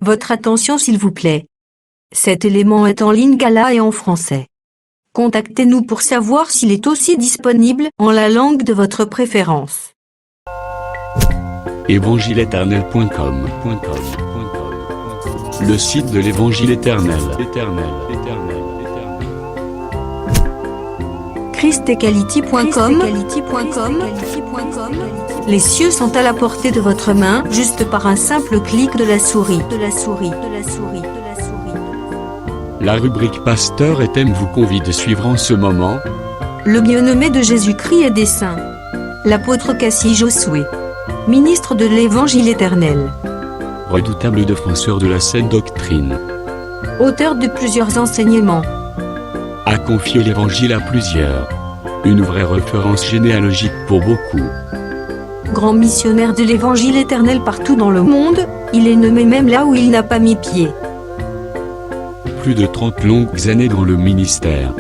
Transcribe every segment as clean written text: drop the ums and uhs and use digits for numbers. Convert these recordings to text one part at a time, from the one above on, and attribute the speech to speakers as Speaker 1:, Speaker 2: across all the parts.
Speaker 1: Votre attention s'il vous plaît. Cet élément est en lingala et en français. Contactez-nous pour savoir s'il est aussi disponible en la langue de votre préférence.
Speaker 2: Évangile-éternel.com, le site de l'Évangile éternel.
Speaker 1: christequality.com. Les cieux sont à la portée de votre main, juste par un simple clic de la souris.
Speaker 2: La rubrique Pasteur et thème vous convie de suivre en ce moment
Speaker 1: Le bien-aimé de Jésus-Christ et des saints. L'apôtre Cassie Josué. Ministre de l'Évangile éternel.
Speaker 2: redoutable défenseur de la saine doctrine,
Speaker 1: Auteur de plusieurs enseignements.
Speaker 2: a confié l'Évangile à plusieurs. Une vraie référence généalogique pour beaucoup.
Speaker 1: Grand missionnaire de l'Évangile éternel partout dans le monde, il est nommé même là où il n'a pas mis pied.
Speaker 2: Plus de 30 longues années dans le ministère.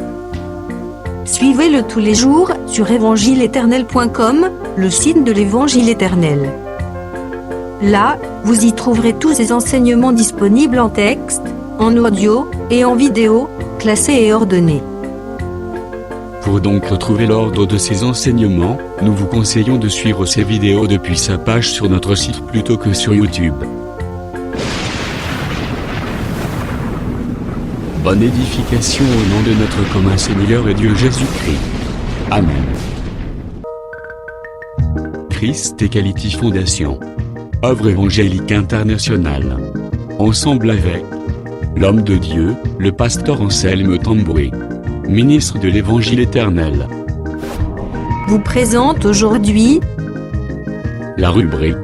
Speaker 1: Suivez-le tous les jours sur évangile-éternel.com, le site de l'Évangile éternel. Là, vous y trouverez tous ces enseignements disponibles en texte, en audio et en vidéo, classés et ordonnés.
Speaker 2: Pour donc retrouver l'ordre de ces enseignements, nous vous conseillons de suivre ces vidéos depuis sa page sur notre site plutôt que sur YouTube. Bonne édification au nom de notre commun Seigneur et Dieu Jésus-Christ. Amen. Christ Equality Fondation. Œuvre évangélique internationale. Ensemble avec l'homme de Dieu, le pasteur Anselme Tamboué, ministre de l'Évangile éternel,
Speaker 1: Vous présente aujourd'hui
Speaker 2: la rubrique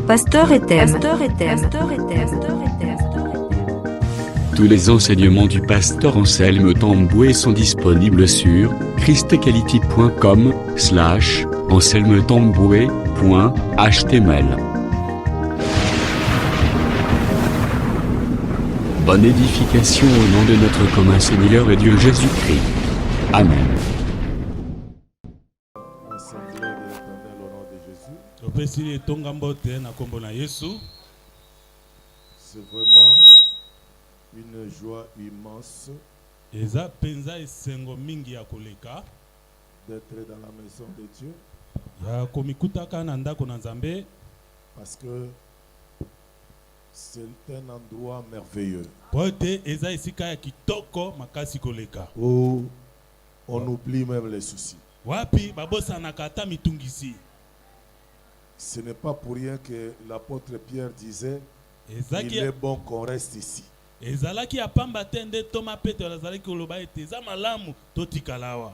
Speaker 1: Pasteur et thème.
Speaker 2: Tous les enseignements du pasteur Anselme Tamboué sont disponibles sur christequality.com/anselmetamboué.html. Bonne édification au nom de notre commun Seigneur et Dieu Jésus-Christ. Amen.
Speaker 3: Assemblée de l'Éternel au nom de Jésus.
Speaker 4: topesi etonga mbote na kombo na Yesu.
Speaker 3: C'est vraiment une joie immense
Speaker 4: Eza penza esengo mingi ya koleka
Speaker 3: d'être dans la maison de Dieu
Speaker 4: ya komikutaka na ndako na Nzambe
Speaker 3: parce que c'est un endroit merveilleux
Speaker 4: po ete eza esika ya kitoko makasi koleka
Speaker 3: où on oublie même les soucis.
Speaker 4: wapi babosanaka ata mitungisi.
Speaker 3: Ce n'est pas pour rien que l'apôtre Pierre disait il
Speaker 4: ezalaki
Speaker 3: est bon qu'on reste ici.
Speaker 4: ezalaki ya pamba te nde Toma Petro azalaki koloba ete eza malamu totikala awa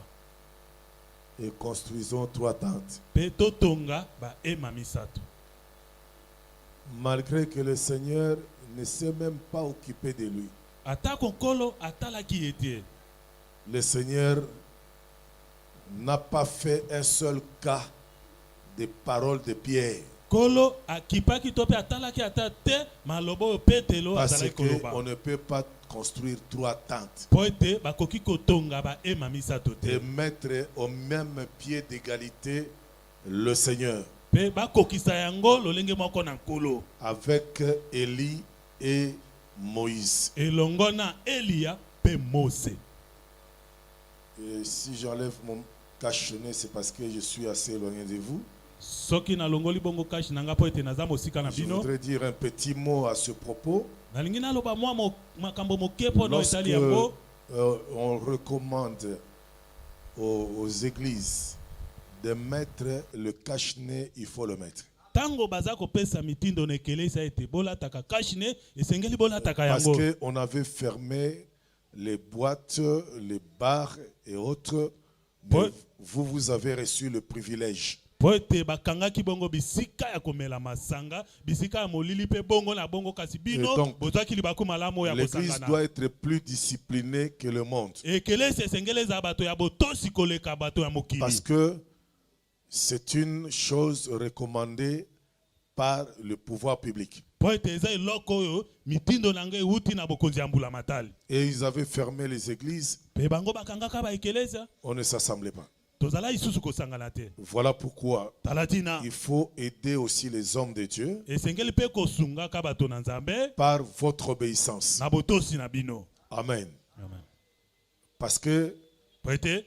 Speaker 3: Et construisons 3 tentes.
Speaker 4: mpe totonga bahema misato.
Speaker 3: Malgré que le Seigneur ne s'est même pas occupé de lui.
Speaker 4: atako nkolo atalaki ye te.
Speaker 3: Le Seigneur n'a pas fait un seul cas des paroles de Pierre.
Speaker 4: Kolo akipaki to pe atalaki ata te maloba oyo Petelo
Speaker 3: Parce
Speaker 4: azalaki koloba.
Speaker 3: qu'on ne peut pas construire 3 tentes
Speaker 4: Po ete bakoki kotonga bahema misato
Speaker 3: et
Speaker 4: te.
Speaker 3: mettre au même pied d'égalité le Seigneur
Speaker 4: Pe bakokisa yango lolenge moko na nkolo.
Speaker 3: avec Élie et Moïse.
Speaker 4: Elongo na Elia pe Mose.
Speaker 3: Et si j'enlève mon cache-nez, c'est parce que je suis assez éloigné de vous.
Speaker 4: Soki na longoli bongo kashi nanga po ete naza mosika na
Speaker 3: Je
Speaker 4: bino.
Speaker 3: voudrais dire un petit mot à ce propos.
Speaker 4: Nalingi naloba mwa makambo moke po na
Speaker 3: Lorsque
Speaker 4: etali yango.
Speaker 3: on recommande aux églises de mettre le cache-nez, il faut le mettre.
Speaker 4: Tango baza kopesa mitindo na ekelesa ete bolataka kashine esengeli bolataka
Speaker 3: Parce
Speaker 4: yango.
Speaker 3: qu'on avait fermé les boîtes, les bars et autres.
Speaker 4: Ouais.
Speaker 3: Mais vous avez reçu le privilège.
Speaker 4: Po ete bakangaki bongo bisika ya komela masanga, bisika ya molili pe bongo na bongo kasi bino
Speaker 3: Et donc,
Speaker 4: bozaki libako malamu ya
Speaker 3: L'église
Speaker 4: kosangana.
Speaker 3: doit être plus disciplinée que le monde.
Speaker 4: Ekelesa esengeleza bato ya botosi koleka bato ya mokili.
Speaker 3: Parce que c'est une chose recommandée par le pouvoir public.
Speaker 4: Po ete eza eloko oyo mitindo nango euti na bokonzi ya mbula matali.
Speaker 3: Et ils avaient fermé les églises,
Speaker 4: Pe bango bakangaka ba ekelesa,
Speaker 3: on ne s'assemblait pas.
Speaker 4: tozala isusu kosangana te.
Speaker 3: Voilà pourquoi
Speaker 4: Talatina
Speaker 3: il faut aider aussi les hommes de Dieu
Speaker 4: esengeli pe kosunga ka bato na Nzambe
Speaker 3: par votre obéissance.
Speaker 4: na botosi na bino.
Speaker 3: Amen.
Speaker 4: Amen.
Speaker 3: Parce que
Speaker 4: Poete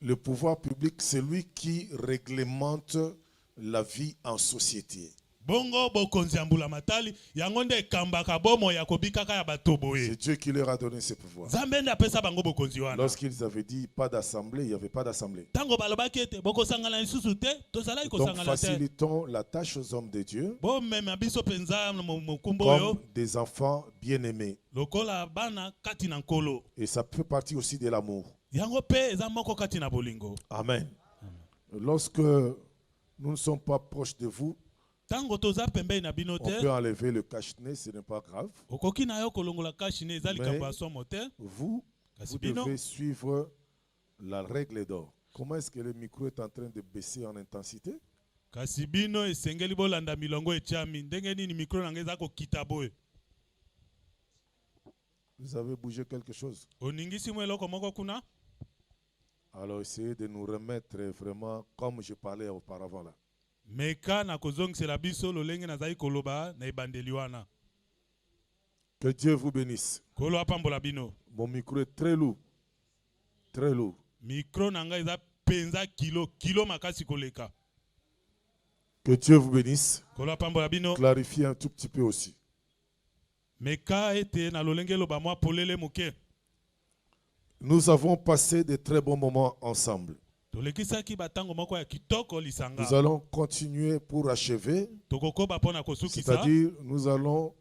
Speaker 3: le pouvoir public, c'est lui qui réglemente la vie en société.
Speaker 4: bongo bokonzi ya mbula matali yango nde ekambaka bomo ya kobikaka ya bato
Speaker 3: C'est
Speaker 4: boye.
Speaker 3: Dieu qui leur a donné ce pouvoir.
Speaker 4: Nzambe nde apesa bango bokonzi wana.
Speaker 3: Lorsqu'ils avaient dit pas d'assemblée, il n'y avait pas d'assemblée.
Speaker 4: Tango balobaki ete bokosangana lisusu te tozalaki
Speaker 3: Donc
Speaker 4: kosangana te.
Speaker 3: facilitons la tâche aux hommes de Dieu
Speaker 4: Bomema biso penza mokumbo oyo
Speaker 3: comme des enfants bien-aimés.
Speaker 4: lokola bana kati na nkolo.
Speaker 3: Et ça fait partie aussi de l'amour.
Speaker 4: Yango pe eza moko kati na bolingo.
Speaker 3: Amen. Lorsque nous ne sommes pas proches de vous,
Speaker 4: Tango toza pembei na bino
Speaker 3: on
Speaker 4: te
Speaker 3: peut enlever le cache-nez, ce n'est pas grave.
Speaker 4: okoki na yo kolongola kashi ne eza likambo ya somo te.
Speaker 3: Vous,
Speaker 4: Kasi
Speaker 3: vous
Speaker 4: bino
Speaker 3: devez suivre la règle d'or. Comment est-ce que le micro est en train de baisser en intensité?
Speaker 4: kasi bino esengeli bolanda milongo etiami ndenge nini mikro na ngai eza kokita boye.
Speaker 3: Vous avez bougé quelque chose.
Speaker 4: Oningisi mwa eloko moko kuna.
Speaker 3: Alors essayez de nous remettre vraiment comme je parlais auparavant là.
Speaker 4: Meka na kozongisela biso lolenge nazali koloba na ebandeli wana.
Speaker 3: Que Dieu vous bénisse.
Speaker 4: Kolo apambola bino.
Speaker 3: Mon micro est très lourd. Très lourd.
Speaker 4: Mikro na ngai eza penza kilo makasi koleka.
Speaker 3: Que Dieu vous bénisse.
Speaker 4: Kolo apambola bino.
Speaker 3: Clarifiez un tout petit peu aussi.
Speaker 4: Meka ete na lolenge loba mwa polele moke.
Speaker 3: Nous avons passé de très bons moments ensemble.
Speaker 4: Tolekisaki batango moko ya kitoko lisanga.
Speaker 3: Nous allons continuer pour achever.
Speaker 4: Tokokoba pona kosukisa.
Speaker 3: C'est-à-dire, nous allons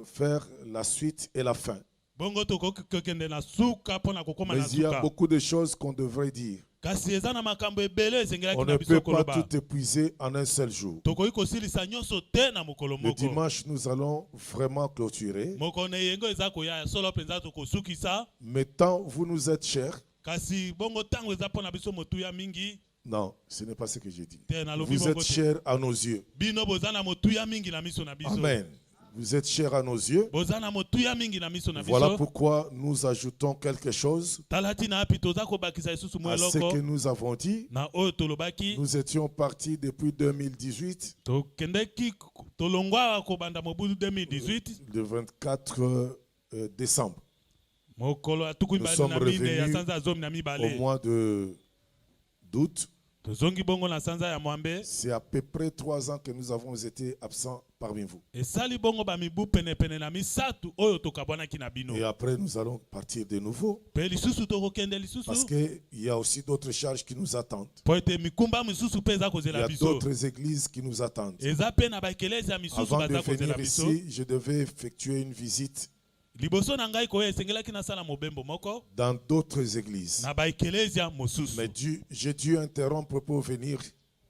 Speaker 3: faire la suite et la fin.
Speaker 4: Bongo tokokende na suka pona kokoma na
Speaker 3: Mais il y a
Speaker 4: suka.
Speaker 3: beaucoup de choses qu'on devrait dire.
Speaker 4: Kasi eza na makambo ebele esengelaki
Speaker 3: On
Speaker 4: na
Speaker 3: ne
Speaker 4: biso
Speaker 3: peut pas
Speaker 4: koloba.
Speaker 3: tout épuiser en un seul jour.
Speaker 4: Tokoki kosilisa nyonso te na mokolo
Speaker 3: Le
Speaker 4: moko.
Speaker 3: dimanche, nous allons vraiment clôturer.
Speaker 4: Moko na yengo eza koya ya solo penza tokosukisa.
Speaker 3: Mais tant vous nous êtes chers,
Speaker 4: Kasi bongo tango eza pona biso motuya mingi.
Speaker 3: non, ce n'est pas ce que j'ai dit.
Speaker 4: Te na lobi
Speaker 3: Vous
Speaker 4: bongo
Speaker 3: êtes
Speaker 4: te.
Speaker 3: chers à nos yeux.
Speaker 4: Bino bozana motuya mingi na miso na biso.
Speaker 3: Amen. Vous êtes chers à nos yeux.
Speaker 4: Bozana motuya mingi na miso na biso.
Speaker 3: Voilà pourquoi nous ajoutons quelque chose
Speaker 4: Talati na api toza kobakisa isusu
Speaker 3: à ce
Speaker 4: mweloko.
Speaker 3: que nous avons dit.
Speaker 4: Na oyo tolobaki.
Speaker 3: Nous étions partis depuis 2018,
Speaker 4: Tokendeki tolongwa kobanda mobudu 2018.
Speaker 3: le 24 décembre,
Speaker 4: Mokolo atuku
Speaker 3: Nous sommes
Speaker 4: na mine ya
Speaker 3: revenus
Speaker 4: sanza zomi na
Speaker 3: au
Speaker 4: mibale.
Speaker 3: mois d'août.
Speaker 4: Tozongi bongo na sanza ya mwambe.
Speaker 3: C'est à peu près 3 ans que nous avons été absents parmi vous.
Speaker 4: Esali bongo ba mibu pene pene na misatu oyo tokabwanaki na bino.
Speaker 3: Et après, nous allons partir de nouveau.
Speaker 4: Pe lisusu tokokende
Speaker 3: Parce
Speaker 4: lisusu.
Speaker 3: qu'il y a aussi d'autres charges qui nous attendent.
Speaker 4: Po ete mikumba misusu pe eza
Speaker 3: Il y
Speaker 4: kozela
Speaker 3: a
Speaker 4: biso.
Speaker 3: d'autres églises qui nous attendent.
Speaker 4: Eza pe na baekelezi ya misusu
Speaker 3: Avant de
Speaker 4: baza kozela
Speaker 3: venir
Speaker 4: biso.
Speaker 3: ici, je devais effectuer une visite
Speaker 4: Liboso na ngai koya esengelaki nasala mobembo moko
Speaker 3: dans d'autres églises.
Speaker 4: na baekelezi ya mosusu.
Speaker 3: Mais j'ai dû interrompre pour venir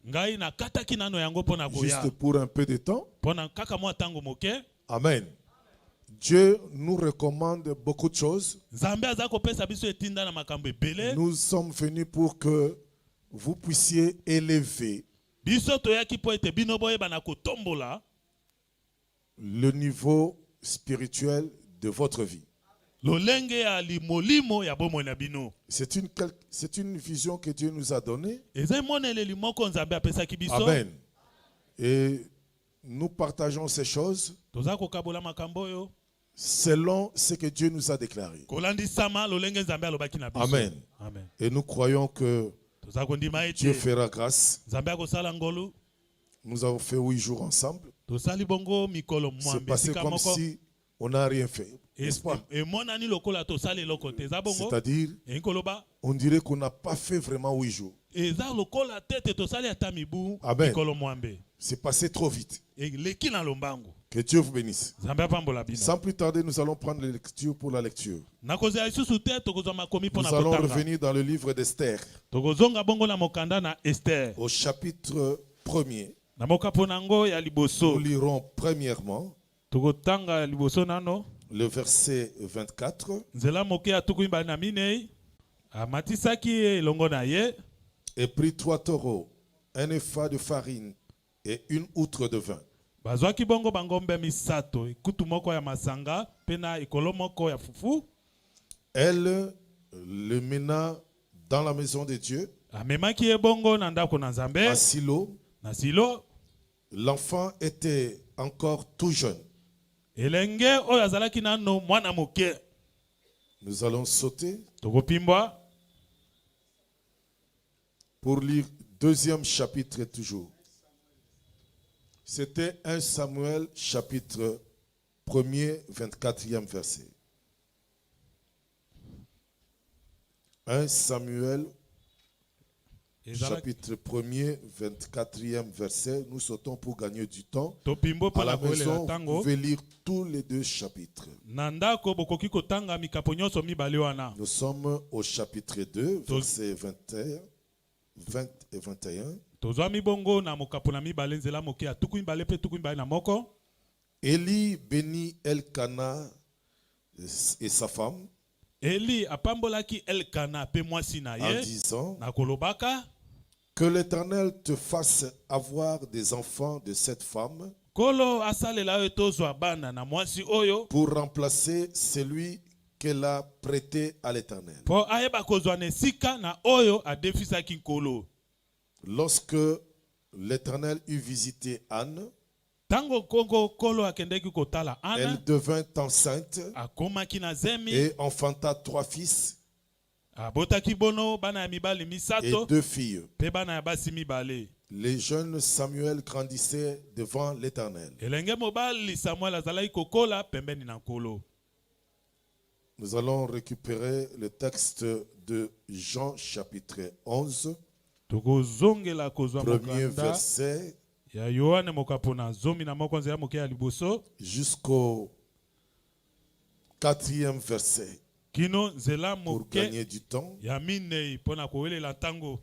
Speaker 4: Ngai na kataki nano yango pona koya.
Speaker 3: juste pour un peu de temps.
Speaker 4: Pona kaka mwa tango moke.
Speaker 3: Amen. Dieu nous recommande beaucoup de choses.
Speaker 4: Nzambe aza kopesa biso etinda na makambo ebele.
Speaker 3: Nous sommes venus pour que vous puissiez élever
Speaker 4: Biso toyaki po ete bino boyeba na kotombola
Speaker 3: le niveau spirituel de votre vie.
Speaker 4: lolenge ya limolimo ya bomoi na bino.
Speaker 3: C'est une vision que Dieu nous a donnée.
Speaker 4: Eza moneleli moko Nzambe apesaki biso.
Speaker 3: Amen. Et nous partageons ces choses
Speaker 4: Toza kokabola makambo oyo
Speaker 3: selon ce que Dieu nous a déclaré.
Speaker 4: kolandisama lolenge Nzambe alobaki na biso.
Speaker 3: Amen.
Speaker 4: Amen.
Speaker 3: Et nous croyons que
Speaker 4: Toza kondima
Speaker 3: Dieu
Speaker 4: ete
Speaker 3: fera grâce.
Speaker 4: Nzambe akosala ngolu.
Speaker 3: Nous avons fait 8 jours ensemble.
Speaker 4: Tosali bongo mikolo
Speaker 3: C'est
Speaker 4: mwambe
Speaker 3: passé
Speaker 4: sika
Speaker 3: comme
Speaker 4: moko.
Speaker 3: si on n'a rien fait. N'est-ce pas?
Speaker 4: Emonani lokola tosali eloko te. Eza bongo.
Speaker 3: C'est-à-dire,
Speaker 4: Enkoloba.
Speaker 3: on dirait qu'on n'a pas fait vraiment 8 jours.
Speaker 4: Eza lokola tete tosali ata mibu
Speaker 3: Amen.
Speaker 4: mikolo mwambe.
Speaker 3: C'est passé trop vite.
Speaker 4: Leki na lombango.
Speaker 3: Que Dieu vous bénisse.
Speaker 4: Nzambe apambola bino.
Speaker 3: Sans plus tarder, nous allons prendre les lectures pour la lecture.
Speaker 4: Nakozela lisusu te tokozwa makomi
Speaker 3: Nous
Speaker 4: pona
Speaker 3: allons
Speaker 4: kotanga.
Speaker 3: revenir dans le livre d'Esther,
Speaker 4: Tokozonga bongo na mokanda na Esther.
Speaker 3: au chapitre 1er.
Speaker 4: Na mokapo nango ya
Speaker 3: Nous
Speaker 4: liboso.
Speaker 3: lirons premièrement
Speaker 4: Tokotanga ya liboso nano.
Speaker 3: le verset 24.
Speaker 4: Nzela moke atuku imba na minei. Amatisaki elongo na ye.
Speaker 3: Et prit 3 taureaux, un épha de farine et une outre de vin.
Speaker 4: Bazwaki bongo bangombe misato. Ikutu moko ya masanga. Pena ikolo moko ya fufu.
Speaker 3: Elle le mena dans la maison de Dieu,
Speaker 4: amemaki ye bongo na ndako na Nzambe
Speaker 3: à Silo.
Speaker 4: na Silo.
Speaker 3: L'enfant était encore tout jeune.
Speaker 4: Elenge oyo azalaki nano mwana moke.
Speaker 3: Nous allons sauter
Speaker 4: Tokopimbwa
Speaker 3: pour lire deuxième chapitre toujours. C'était 1 Samuel chapitre 1er, 24e verset. 1 Samuel chapitre 1er, 24e verset. Nous sautons pour gagner du temps.
Speaker 4: Topimbo
Speaker 3: À la
Speaker 4: pona
Speaker 3: maison,
Speaker 4: kolela
Speaker 3: vous
Speaker 4: tango.
Speaker 3: pouvez lire tous les deux chapitres.
Speaker 4: Nandako bokoki kotanga mikapo nyonso mibale wana.
Speaker 3: Nous sommes au chapitre 2, versets 21, 20 et 21.
Speaker 4: Tozwa mibongo na mokapo na mibale nzela moke atuku mibale pe tuku mibale na moko.
Speaker 3: Élie bénit Elkana et sa femme
Speaker 4: Eli apambolaki Elkana pe mwasi na
Speaker 3: en
Speaker 4: ye
Speaker 3: disant
Speaker 4: na kolobaka
Speaker 3: que l'Éternel te fasse avoir des enfants de cette femme
Speaker 4: kolo asalela oyo tozwa bana na mwasi oyo
Speaker 3: pour remplacer celui qu'elle a prêté à l'Éternel.
Speaker 4: po ayeba kozwa na esika na oyo adefisaki nkolo.
Speaker 3: Lorsque l'Éternel eut visité Anne,
Speaker 4: Tango kongo kolo akendeki kotala
Speaker 3: elle
Speaker 4: Ana
Speaker 3: devint enceinte
Speaker 4: akomaki na zemi
Speaker 3: et enfanta 3 fils
Speaker 4: abotaki bono bana ya mibali
Speaker 3: et
Speaker 4: misato
Speaker 3: 2 filles.
Speaker 4: pe bana ya basi mibale.
Speaker 3: Les jeunes Samuel grandissaient devant l'Éternel.
Speaker 4: Elenge mobali Samuel azalaki kokola pembeni na nkolo.
Speaker 3: Nous allons récupérer le texte de Jean chapitre 11,
Speaker 4: Tokozongela kozwa
Speaker 3: premier
Speaker 4: mokanda
Speaker 3: verset
Speaker 4: ya Yohane mokapo na zomi na moko nzela moke ya liboso
Speaker 3: jusqu'au 4e verset
Speaker 4: kino nzela
Speaker 3: pour
Speaker 4: moke
Speaker 3: gagner du temps.
Speaker 4: ya minei mpona kowelela ntango.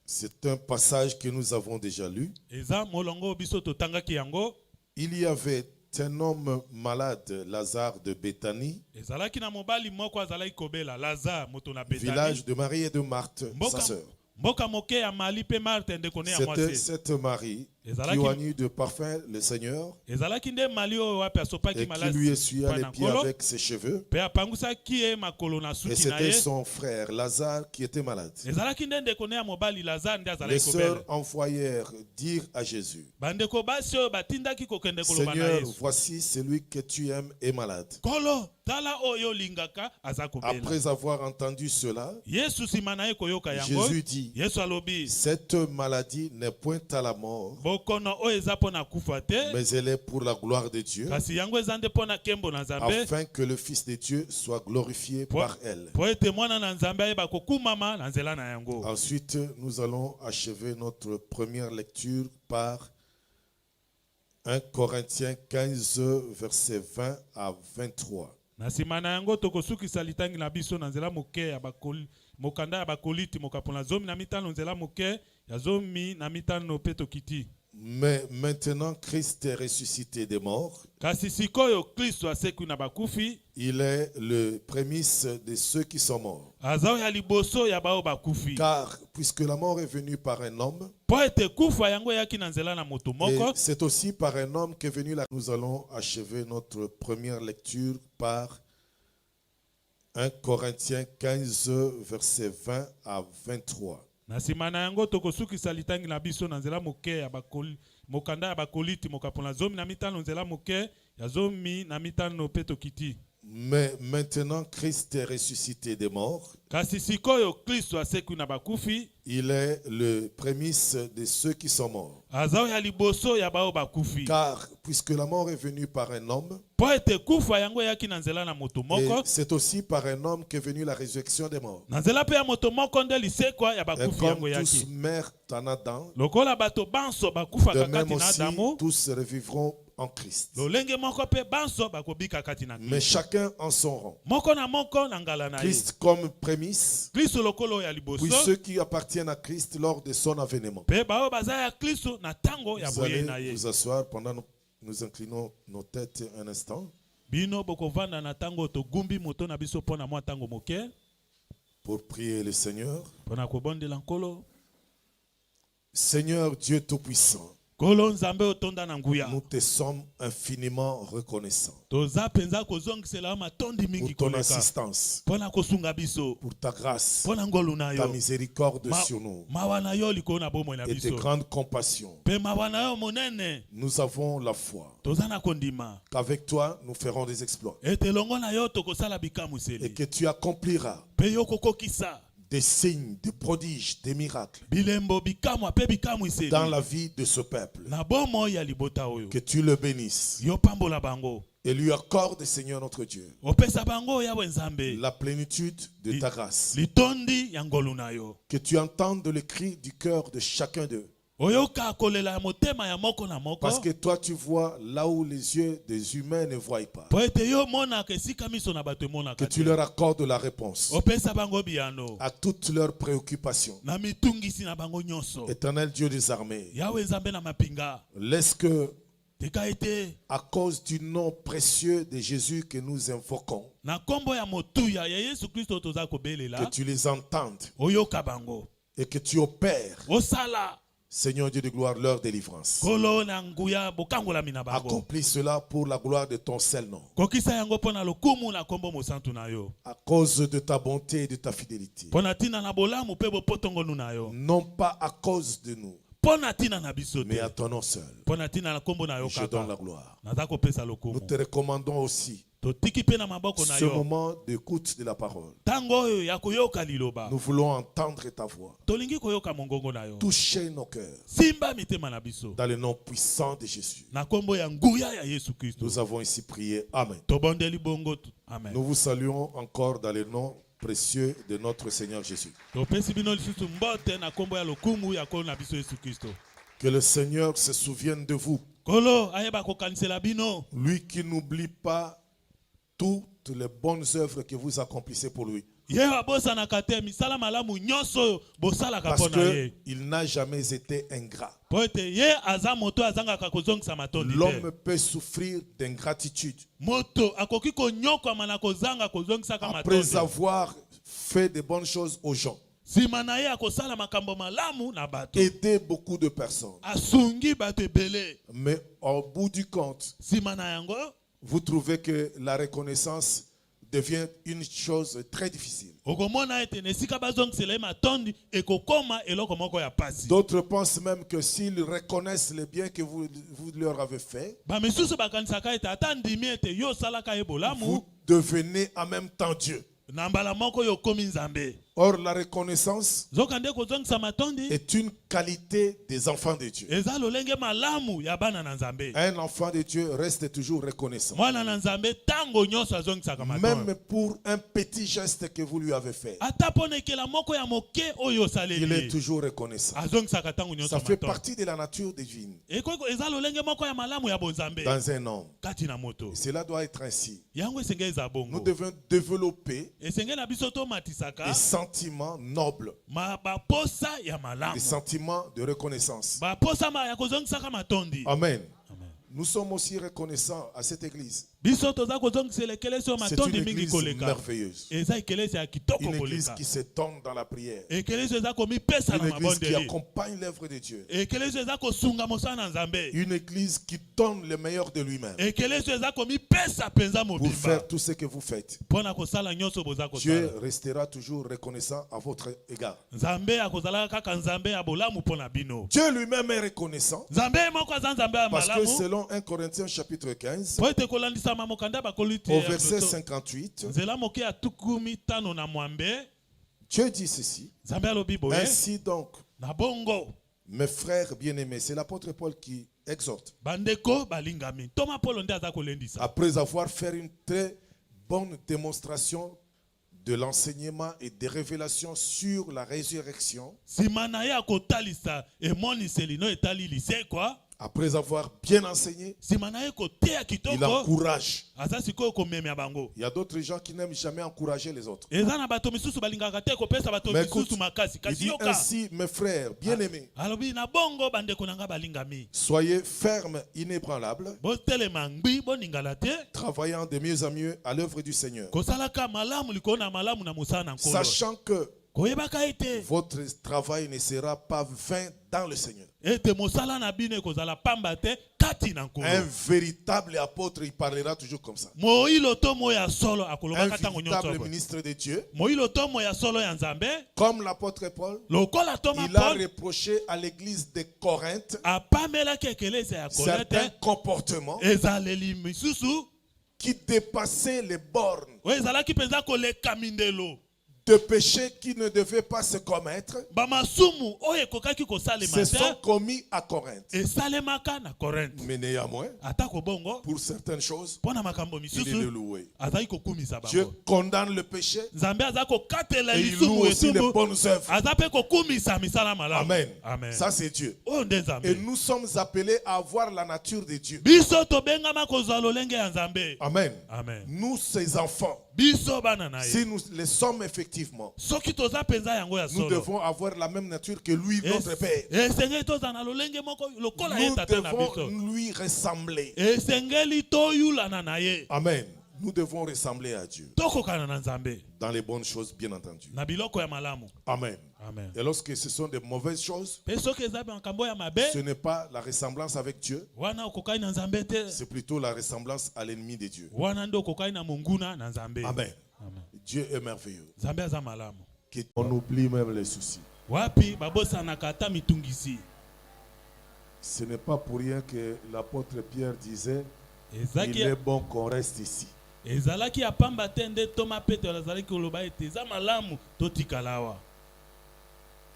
Speaker 3: C'est un passage que nous avons déjà lu.
Speaker 4: Eza molongo biso totangaki yango.
Speaker 3: Il y avait un homme malade, Lazare de Béthanie,
Speaker 4: Ezalaki na mobali moko azalaki kobela Lazare moto na Betani.
Speaker 3: village de Marie et de Marthe, sa sœur.
Speaker 4: Mboka moke ya Mali pe Marte ndeko ne ya
Speaker 3: C'était
Speaker 4: mwasi.
Speaker 3: cette Marie qui
Speaker 4: Ezalaki
Speaker 3: oignit de parfum le Seigneur
Speaker 4: ezalaki nde Mali oyo wapi asopaki
Speaker 3: et qui
Speaker 4: malasi
Speaker 3: lui essuya
Speaker 4: pa
Speaker 3: les
Speaker 4: na
Speaker 3: pieds
Speaker 4: nkolo,
Speaker 3: avec ses cheveux.
Speaker 4: pe apangusaki ye makolo na
Speaker 3: Et
Speaker 4: suki na
Speaker 3: c'était
Speaker 4: ye.
Speaker 3: son frère Lazare qui était malade.
Speaker 4: Ezalaki nde ndeko ne ya mobali Lazare nde
Speaker 3: Les
Speaker 4: azalaki kobela.
Speaker 3: sœurs envoyèrent dire à Jésus,
Speaker 4: Bandeko basi oyo batindaki kokende koloba na
Speaker 3: Seigneur,
Speaker 4: Yesu.
Speaker 3: voici celui que tu aimes est malade.
Speaker 4: Kolo tala oyo lingaka aza kobela.
Speaker 3: Après avoir entendu cela,
Speaker 4: Yesu sima na ye koyoka yango.
Speaker 3: Jésus dit,
Speaker 4: Yesu alobi
Speaker 3: cette maladie n'est point à la mort,
Speaker 4: bokono oyo eza mpona kufa te,
Speaker 3: mais elle est pour la gloire de Dieu,
Speaker 4: kasi yango eza nde mpona nkembo na Nzambe,
Speaker 3: afin que le Fils de Dieu soit glorifié par elle.
Speaker 4: po ete mwana na Nzambe ayeba kokumama na nzela na yango.
Speaker 3: Ensuite, nous allons achever notre première lecture par 1 Corinthiens 15, versets 20 à 23.
Speaker 4: Na nsima na yango tokosukisa litangi na biso na nzela moke ya mokanda ya bakoliti mokapo na zomi na mitano nzela moke ya zomi na mitano pe tokiti.
Speaker 3: Mais maintenant, Christ est ressuscité des morts.
Speaker 4: Kasi sikoyo Kristo asekwi na bakufi,
Speaker 3: Il est le prémisse de ceux qui sont morts.
Speaker 4: aza oyo ya liboso ya bao bakufi.
Speaker 3: Car puisque la mort est venue par un homme,
Speaker 4: Po ete kufa yango eyaki na nzela na moto
Speaker 3: et
Speaker 4: moko,
Speaker 3: c'est aussi par un homme qu'est venue la... Nous allons achever notre première lecture par 1 Corinthiens 15, versets 20 à 23.
Speaker 4: na nsima na yango tokosukisa litangi na biso na nzela moke ya mokanda ya bakoliti mokapo na zomi na mitano nzela moke ya zomi na mitano pe tokiti.
Speaker 3: Mais maintenant, Christ est ressuscité des morts.
Speaker 4: Kasi sikoyo Kristo asekwi na bakufi,
Speaker 3: Il est le prémisse de ceux qui sont morts.
Speaker 4: aza oyo ya liboso ya bao bakufi.
Speaker 3: Car puisque la mort est venue par un homme,
Speaker 4: Po ete kufa yango eyaki na nzela na moto
Speaker 3: et
Speaker 4: moko,
Speaker 3: c'est aussi par un homme qu'est venue la résurrection des morts.
Speaker 4: na nzela pe ya moto moko nde lisekwa ya
Speaker 3: Et
Speaker 4: bakufi
Speaker 3: comme
Speaker 4: yango
Speaker 3: tous
Speaker 4: eyaki.
Speaker 3: meurent en Adam,
Speaker 4: Lokola bato banso
Speaker 3: de
Speaker 4: bakufaka
Speaker 3: même
Speaker 4: kati na
Speaker 3: aussi
Speaker 4: Adamu,
Speaker 3: tous revivront en Christ.
Speaker 4: lolenge moko pe banso bakobika kati na
Speaker 3: Mais
Speaker 4: Kristo.
Speaker 3: chacun en son rang.
Speaker 4: Moko na moko na ngala na ye.
Speaker 3: Christ comme prémisse,
Speaker 4: Kristo lokolo ya
Speaker 3: puis
Speaker 4: liboso,
Speaker 3: ceux qui appartiennent à Christ lors de son avènement.
Speaker 4: pe bao baza ya Kristo na tango ya
Speaker 3: Vous
Speaker 4: boye
Speaker 3: allez
Speaker 4: na ye.
Speaker 3: vous asseoir pendant nous inclinons nos têtes un instant
Speaker 4: Bino bokovanda na tango togumbi moto na biso pona mwa tango moke,
Speaker 3: pour prier le Seigneur.
Speaker 4: pona kobondela nkolo.
Speaker 3: Seigneur Dieu Tout-Puissant,
Speaker 4: Kolo nzambe otonda na nguya.
Speaker 3: Nous te sommes infiniment reconnaissants
Speaker 4: Toza penza kozongisela matondi
Speaker 3: pour
Speaker 4: mingi
Speaker 3: ton
Speaker 4: koleka.
Speaker 3: assistance,
Speaker 4: Pona kosunga biso.
Speaker 3: pour ta grâce,
Speaker 4: Pona ngolu na
Speaker 3: ta
Speaker 4: yo.
Speaker 3: miséricorde sur nous
Speaker 4: Mawana yo liko na bomo na
Speaker 3: et tes
Speaker 4: biso.
Speaker 3: grandes compassions.
Speaker 4: Pe mawana yo monene.
Speaker 3: Nous avons la foi
Speaker 4: Toza na kondima.
Speaker 3: qu'avec toi, nous ferons des exploits
Speaker 4: Ete longo na yo tokosala
Speaker 3: et
Speaker 4: bikamuseli.
Speaker 3: que tu accompliras
Speaker 4: Pe yo kokokisa.
Speaker 3: des signes, des prodiges, des miracles
Speaker 4: Bilembo bikamwa pe bikamuseli.
Speaker 3: dans la vie de ce peuple.
Speaker 4: Na bomo ya libota oyo.
Speaker 3: Que tu le bénisses
Speaker 4: Yo pambola bango.
Speaker 3: et lui accorde, Seigneur notre Dieu,
Speaker 4: Opesa bango ya wenzambe.
Speaker 3: la plénitude de ta grâce.
Speaker 4: Litondi ya ngolu na yo.
Speaker 3: Que tu entendes le cri du cœur de chacun d'eux.
Speaker 4: Oyoka kolela ya motema ya moko na moko.
Speaker 3: Parce que toi, tu vois là où les yeux des humains ne voient pas.
Speaker 4: Po ete yo mona ke sika miso na bato mona
Speaker 3: Que tu leur accordes la réponse
Speaker 4: Opesa bango biano.
Speaker 3: à toutes leurs préoccupations.
Speaker 4: Na mitungisi na bango nyonso.
Speaker 3: Éternel Dieu des armées,
Speaker 4: Yawe nzambe na mapinga.
Speaker 3: laisse que,
Speaker 4: Teka ete
Speaker 3: à cause du nom précieux de Jésus que nous invoquons,
Speaker 4: na kombo ya motuya ya Yesu Kristo toza
Speaker 3: que
Speaker 4: kobelela.
Speaker 3: tu les entendes
Speaker 4: Oyoka bango.
Speaker 3: et que tu opères,
Speaker 4: Osala.
Speaker 3: Seigneur Dieu de gloire, leur délivrance.
Speaker 4: Kolo na nguya bokangola mina bango.
Speaker 3: Accomplis cela pour la gloire de ton seul nom,
Speaker 4: Kokisa yango pona lokumu na kombo mosantu na yo.
Speaker 3: à cause de ta bonté et de ta fidélité.
Speaker 4: Pona tina na bolamu pe bopotongo na yo.
Speaker 3: Non pas à cause de nous,
Speaker 4: Pona tina na biso
Speaker 3: mais
Speaker 4: te.
Speaker 3: à ton nom seul.
Speaker 4: Pona tina na kombo na yo
Speaker 3: Je donne la
Speaker 4: kaka.
Speaker 3: gloire.
Speaker 4: Naza kopesa
Speaker 3: Nous
Speaker 4: lokumu.
Speaker 3: te recommandons aussi
Speaker 4: Totiki pe na maboko na
Speaker 3: ce
Speaker 4: yo.
Speaker 3: moment d'écoute de la parole.
Speaker 4: Tango oyo ya koyoka liloba.
Speaker 3: Nous voulons entendre ta voix,
Speaker 4: Tolingi koyoka mongongo na yo.
Speaker 3: toucher nos cœurs.
Speaker 4: Simba mitema na biso.
Speaker 3: Dans le nom puissant de Jésus,
Speaker 4: Na kombo ya nguya ya Yesu Kristo.
Speaker 3: nous avons ici prié. Amen.
Speaker 4: Tobondeli bongo. Amen.
Speaker 3: Nous vous saluons encore dans le nom précieux de notre Seigneur Jésus.
Speaker 4: Topesi bino lisusu mbote na kombo ya lokumu ya kolo na biso Yesu Kristo.
Speaker 3: Que le Seigneur se souvienne de vous,
Speaker 4: Kolo ayeba kokanisela bino.
Speaker 3: lui qui n'oublie pas toutes les bonnes œuvres que vous accomplissez pour lui.
Speaker 4: Ye abosanaka te misala malamu nyonso oyo bosalaka
Speaker 3: Parce
Speaker 4: mpo na ye.
Speaker 3: qu'il n'a jamais été ingrat.
Speaker 4: Po ete ye aza moto azangaka kozongisa matondi
Speaker 3: L'homme
Speaker 4: te.
Speaker 3: peut souffrir d'ingratitude
Speaker 4: Moto akoki konyokwama na kozanga kozongisaka
Speaker 3: après
Speaker 4: matondi.
Speaker 3: avoir fait de bonnes choses aux gens,
Speaker 4: Sima na ye akosala makambo malamu na bato.
Speaker 3: aider beaucoup de personnes.
Speaker 4: Asungi bato ebele.
Speaker 3: Mais au bout du compte,
Speaker 4: Sima na yango
Speaker 3: vous trouvez que la reconnaissance devient une chose très difficile.
Speaker 4: okomona ete na esika bazongisela ye matondi ekokoma eloko moko ya pasi.
Speaker 3: D'autres pensent même que s'ils reconnaissent les biens que vous leur avez fait,
Speaker 4: Bamisusu bakanisaka ete ata ndimi ete yo osalaka ye bolamu
Speaker 3: vous devenez en même temps Dieu.
Speaker 4: na mbala moko yo okomi nzambe.
Speaker 3: Or, la reconnaissance
Speaker 4: Zoka nde kozongisa matondi
Speaker 3: est une qualité des enfants de Dieu.
Speaker 4: eza lolenge malamu ya bana na nzambe.
Speaker 3: Un enfant de Dieu reste toujours reconnaissant.
Speaker 4: Mwana na nzambe tango nyonso azongisaka matondi.
Speaker 3: Même pour un petit geste que vous lui avez fait,
Speaker 4: Ata pona ekela moko ya moke oyo
Speaker 3: il est
Speaker 4: osaleli
Speaker 3: toujours reconnaissant.
Speaker 4: azongisaka tango nyonso
Speaker 3: Ça fait
Speaker 4: matondi.
Speaker 3: partie de la nature divine
Speaker 4: Eza lolenge moko ya malamu ya bonzambe
Speaker 3: dans un homme.
Speaker 4: kati na moto.
Speaker 3: Et cela doit être ainsi.
Speaker 4: Yango esenge eza
Speaker 3: Nous
Speaker 4: bongo.
Speaker 3: devons développer
Speaker 4: Esenge na biso tomatisaka
Speaker 3: des sentiments nobles,
Speaker 4: baposa ya
Speaker 3: des
Speaker 4: malamu.
Speaker 3: sentiments de reconnaissance.
Speaker 4: Baposa ya kozongisaka matondi.
Speaker 3: Amen.
Speaker 4: Amen.
Speaker 3: Nous sommes aussi reconnaissants à cette église.
Speaker 4: Biso toza kozongisela ekelesi oyo
Speaker 3: C'est
Speaker 4: matondi
Speaker 3: une
Speaker 4: mingi
Speaker 3: église
Speaker 4: koleka.
Speaker 3: merveilleuse.
Speaker 4: Eza ekelesi ya kitoko
Speaker 3: Une église
Speaker 4: koleka.
Speaker 3: qui s'étonne dans la prière.
Speaker 4: Ekelesi eza komipesa
Speaker 3: Une
Speaker 4: na
Speaker 3: église qui
Speaker 4: mabondeli.
Speaker 3: accompagne l'œuvre de Dieu.
Speaker 4: Ekelesi eza kosunga mosala na nzambe.
Speaker 3: Une église qui donne le meilleur de lui-même
Speaker 4: Ekelesi eza komipesa penza
Speaker 3: pour
Speaker 4: mobimba.
Speaker 3: faire tout ce que vous faites.
Speaker 4: Mpona kosala nyonso boza
Speaker 3: Dieu
Speaker 4: kosala.
Speaker 3: restera toujours reconnaissant à votre égard.
Speaker 4: Nzambe akozalaka kaka nzambe ya bolamu mpona bino.
Speaker 3: Dieu lui-même est reconnaissant
Speaker 4: Nzambe moko aza nzambe ya
Speaker 3: parce que
Speaker 4: malamu.
Speaker 3: selon 1 Corinthiens chapitre 15,
Speaker 4: Po ete kolandisama mokanda bakoliti
Speaker 3: au verset 58,
Speaker 4: nzela moke ya tukumi tano na mwambe.
Speaker 3: Dieu dit ceci.
Speaker 4: Nzambe alobi boye.
Speaker 3: Ainsi donc,
Speaker 4: Na bongo
Speaker 3: mes frères bien-aimés, c'est l'apôtre Paul qui exhorte,
Speaker 4: bandeko balingami. Toma Polo nde aza kolendisa.
Speaker 3: après avoir fait une très bonne démonstration de l'enseignement et des révélations sur la résurrection,
Speaker 4: Sima na ye akotalisa emoniseli no etali lise kwa.
Speaker 3: après avoir bien enseigné,
Speaker 4: Sima na ye koteya
Speaker 3: il
Speaker 4: kitoko.
Speaker 3: encourage.
Speaker 4: Aza sikoyo komemya bango.
Speaker 3: Il y a d'autres gens qui n'aiment jamais encourager les autres.
Speaker 4: Eza na bato misusu balingaka te kopesa bato
Speaker 3: Mais écoute,
Speaker 4: misusu makasi.
Speaker 3: il
Speaker 4: Kasi
Speaker 3: dit
Speaker 4: yoka.
Speaker 3: ainsi, mes frères bien-aimés,
Speaker 4: Alobi na bongo bandeko nanga balingami.
Speaker 3: soyez fermes, inébranlables,
Speaker 4: Botelema ngbi boningala te.
Speaker 3: travaillant de mieux en mieux à l'œuvre du Seigneur,
Speaker 4: Kosalaka malamu likona malamu na musana nkolo.
Speaker 3: sachant que
Speaker 4: koyebaka ete
Speaker 3: votre travail ne sera pas vain dans le Seigneur.
Speaker 4: ete mosala na bino ekozala pamba te kati na
Speaker 3: Un
Speaker 4: nkolo.
Speaker 3: véritable apôtre, il parlera toujours comme ça.
Speaker 4: Moilo to mo ya solo
Speaker 3: Un
Speaker 4: akolobaka tango
Speaker 3: véritable
Speaker 4: nyonso.
Speaker 3: ministre de Dieu,
Speaker 4: Moilo to mo ya solo ya nzambe
Speaker 3: comme l'apôtre Paul,
Speaker 4: lokola toma
Speaker 3: il a
Speaker 4: Paul
Speaker 3: reproché à l'église de Corinthe
Speaker 4: apamelaki ekelese ya
Speaker 3: certains
Speaker 4: Korinte
Speaker 3: comportements
Speaker 4: ezaleli misusu
Speaker 3: qui dépassaient les bornes
Speaker 4: oyo ezalaki mpenza koleka mindelo
Speaker 3: de péchés qui ne devaient pas se commettre,
Speaker 4: bamasumu oyo ekokaki
Speaker 3: se
Speaker 4: kosalema
Speaker 3: sont
Speaker 4: te
Speaker 3: commis à Corinthe.
Speaker 4: esalemaka na Korinte.
Speaker 3: Mais néanmoins,
Speaker 4: atako bongo
Speaker 3: pour certaines choses,
Speaker 4: mpo na makambo
Speaker 3: il est le
Speaker 4: misusu
Speaker 3: loué.
Speaker 4: azali kokumisa
Speaker 3: Dieu
Speaker 4: bango.
Speaker 3: condamne le péché
Speaker 4: nzambe aza kokatela
Speaker 3: et il loue
Speaker 4: lisumu
Speaker 3: aussi les
Speaker 4: etumbu
Speaker 3: bonnes œuvres.
Speaker 4: aza mpe kokumisa misala malamu.
Speaker 3: Amen.
Speaker 4: Amen.
Speaker 3: Ça, c'est Dieu.
Speaker 4: oyo nde
Speaker 3: Et
Speaker 4: nzambe
Speaker 3: nous sommes appelés à avoir la nature de Dieu.
Speaker 4: biso tobengama kozwa lolenge ya nzambe.
Speaker 3: Amen.
Speaker 4: Amen.
Speaker 3: Nous, ses enfants,
Speaker 4: biso bana na
Speaker 3: si
Speaker 4: ye
Speaker 3: nous les sommes effectivement,
Speaker 4: soki toza mpenza yango ya
Speaker 3: nous
Speaker 4: solo
Speaker 3: devons avoir la même nature que lui, notre Père.
Speaker 4: esengeli tozala na lolenge moko lokola ye
Speaker 3: Nous
Speaker 4: tata na biso.
Speaker 3: devons lui ressembler.
Speaker 4: esengeli toyulana na ye
Speaker 3: Amen. Nous devons ressembler à Dieu
Speaker 4: tokokana na nzambe
Speaker 3: dans les bonnes choses, bien entendu.
Speaker 4: na biloko ya malamu.
Speaker 3: Amen.
Speaker 4: Amen.
Speaker 3: Et lorsque ce sont de mauvaises choses,
Speaker 4: mpe soki eza makambo ya mabe
Speaker 3: ce n'est pas la ressemblance avec Dieu,
Speaker 4: wana okokani na nzambe te
Speaker 3: c'est plutôt la ressemblance à l'ennemi de Dieu.
Speaker 4: wana nde okokani na monguna na nzambe.
Speaker 3: Amen.
Speaker 4: Amen.
Speaker 3: Dieu est merveilleux.
Speaker 4: nzambe aza malamu.
Speaker 3: On oublie même les soucis.
Speaker 4: wapi babosanaka ata mitungisi.
Speaker 3: Ce n'est pas pour rien que l'apôtre Pierre disait, il
Speaker 4: ezalaki
Speaker 3: est bon qu'on reste ici.
Speaker 4: ezalaki ya pamba te nde toma petelo azalaki koloba ete eza malamu totikala awa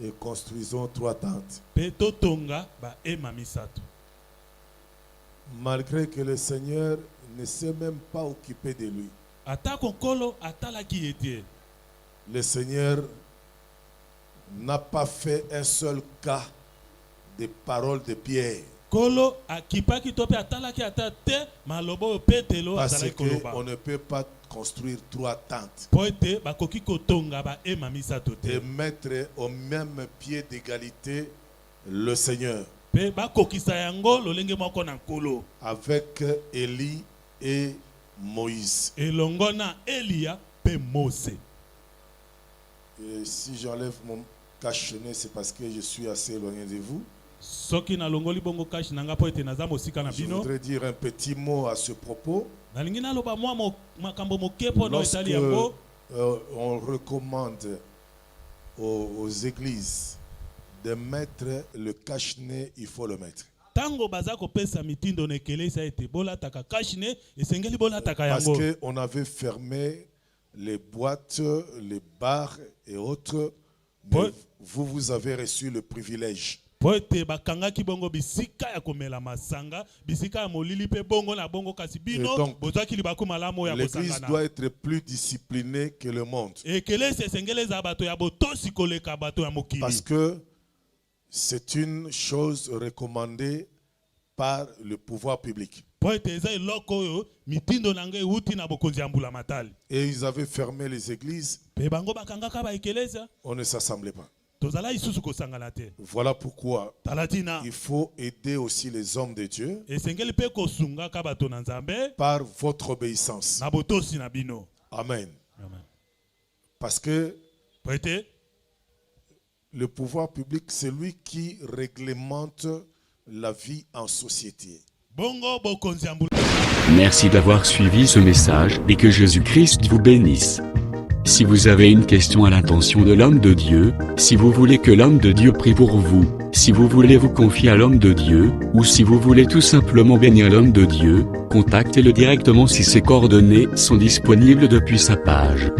Speaker 3: Et construisons 3 tentes.
Speaker 4: mpe totonga baema misato.
Speaker 3: Malgré que le Seigneur ne s'est même pas occupé de lui.
Speaker 4: atako nkolo atalaki ye te.
Speaker 3: Le Seigneur n'a pas fait un seul cas des paroles de Pierre.
Speaker 4: nkolo akipaki to mpe atalaki ata te maloba oyo petelo
Speaker 3: Parce
Speaker 4: azalaki
Speaker 3: qu'on
Speaker 4: koloba
Speaker 3: ne peut pas construire 3 tentes
Speaker 4: mpo ete bakoki kotonga baema misato
Speaker 3: et
Speaker 4: te
Speaker 3: mettre au même pied d'égalité le Seigneur
Speaker 4: mpe bakokisa yango lolenge moko na nkolo
Speaker 3: avec Élie et Moïse.
Speaker 4: elongo na eliya mpe mose.
Speaker 3: Et si j'enlève mon cache-nez, c'est parce que je suis assez éloigné de vous.
Speaker 4: soki nalongoli bongo kashi na nga mpo ete naza mosika na
Speaker 3: Je
Speaker 4: bino
Speaker 3: voudrais dire un petit mot à ce propos.
Speaker 4: nalingi naloba mwa makambo moke mpo na
Speaker 3: Lorsque
Speaker 4: etali yango.
Speaker 3: on recommande aux églises de mettre le cache-nez, il faut le mettre.
Speaker 4: ntango baza kopesa mitindo na ekelesa ete bolataka kashine esengeli bolataka
Speaker 3: Parce
Speaker 4: yango
Speaker 3: qu'on avait fermé les boîtes, les bars et autres. Mais
Speaker 4: Ouais.
Speaker 3: vous avez reçu le privilège.
Speaker 4: mpo ete bakangaki bongo bisika ya komela masanga bisika ya molili mpe bongo na bongo kasi
Speaker 3: Et
Speaker 4: bino
Speaker 3: donc,
Speaker 4: bozwaki libaku malamu ya
Speaker 3: L'église
Speaker 4: kosangana.
Speaker 3: doit être plus disciplinée que le monde.
Speaker 4: ekelesi esengeli eza bato ya botosi koleka bato ya mokili.
Speaker 3: Parce que c'est une chose recommandée par le pouvoir public.
Speaker 4: mpo ete eza eloko oyo mitindo na ngo euti na bokonzi ya mbula matali.
Speaker 3: Et ils avaient fermé les églises,
Speaker 4: mpe bango bakangaka baekelesa
Speaker 3: on ne s'assemblait pas.
Speaker 4: tozala lisusu kosangana te.
Speaker 3: Voilà pourquoi
Speaker 4: tala tina
Speaker 3: il faut aider aussi les hommes de Dieu
Speaker 4: esengeli mpe kosungaka bato na nzambe
Speaker 3: par votre obéissance.
Speaker 4: na botosi na bino.
Speaker 3: Amen.
Speaker 4: Amen.
Speaker 3: Parce que
Speaker 4: mpo ete
Speaker 3: le pouvoir public, c'est lui qui réglemente la vie en société.
Speaker 4: bongo bokonzi ya mbula.
Speaker 2: Merci d'avoir suivi ce message et que Jésus-Christ vous bénisse. Si vous avez une question à l'intention de l'homme de Dieu, si vous voulez que l'homme de Dieu prie pour vous, si vous voulez vous confier à l'homme de Dieu, ou si vous voulez tout simplement bénir l'homme de Dieu, contactez-le directement si ses coordonnées sont disponibles depuis sa page.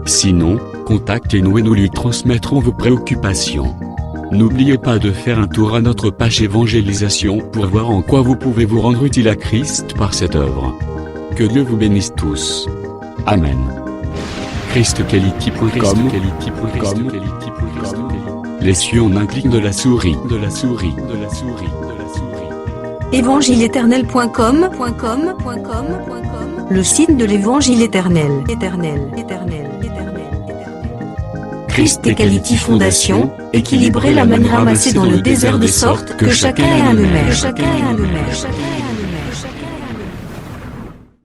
Speaker 2: Sinon, contactez-nous et nous lui transmettrons vos préoccupations. N'oubliez pas de faire un tour à notre page évangélisation pour voir en quoi vous pouvez vous rendre utile à Christ par cette œuvre. Que Dieu vous bénisse tous. Amen. ChristQuality.com. Les cieux en un clic de la souris.
Speaker 1: Évangile-éternel.com, le site de l'évangile éternel. Christ et Quality Fondation, équilibrer la manne ramassée dans le désert de sorte que chacun ait un le maire.